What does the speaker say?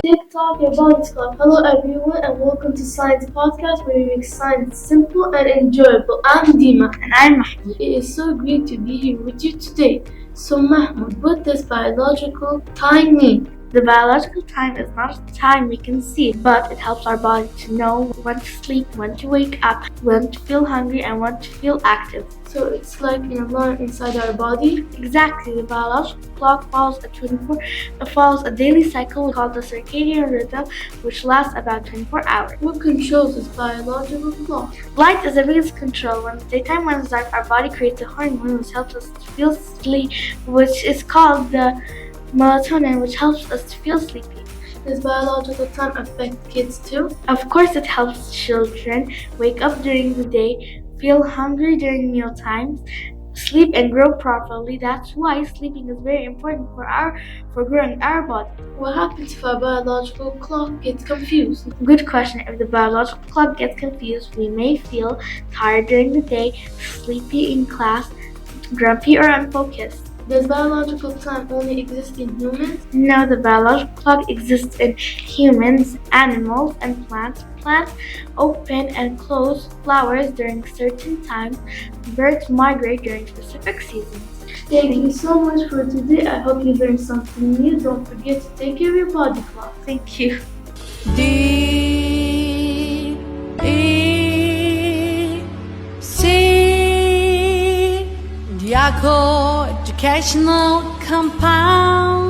TikTok, your body clock. Hello everyone and welcome to Science Podcast where we make science simple and enjoyable. I'm Dima. And I'm Mahmoud. It is so great to be here with you today. So Mahmoud, what does biological time mean? The biological time is not a time we can see, but it helps our body to know when to sleep, when to wake up, when to feel hungry, and when to feel active. So it's like an alarm inside our body? Exactly. The biological clock follows a daily cycle called the circadian rhythm, which lasts about 24 hours. What controls this biological clock? Light is the biggest control. When the daytime runs dark, our body creates a hormone which helps us to feel sleep, which is called the melatonin, which helps us to feel sleepy. Does biological time affect kids too? Of course, it helps children wake up during the day, feel hungry during meal times, sleep and grow properly. That's why sleeping is very important for growing our body. What happens if our biological clock gets confused? Good question. If the biological clock gets confused, we may feel tired during the day, sleepy in class, grumpy or unfocused. Does biological time only exist in humans? No, the biological clock exists in humans, animals, and plants. Plants open and close flowers during certain times. Birds migrate during specific seasons. Thank you so much for today. I hope you learned something new. Don't forget to take care of your body clock. Thank you. Diaco Educational Compound.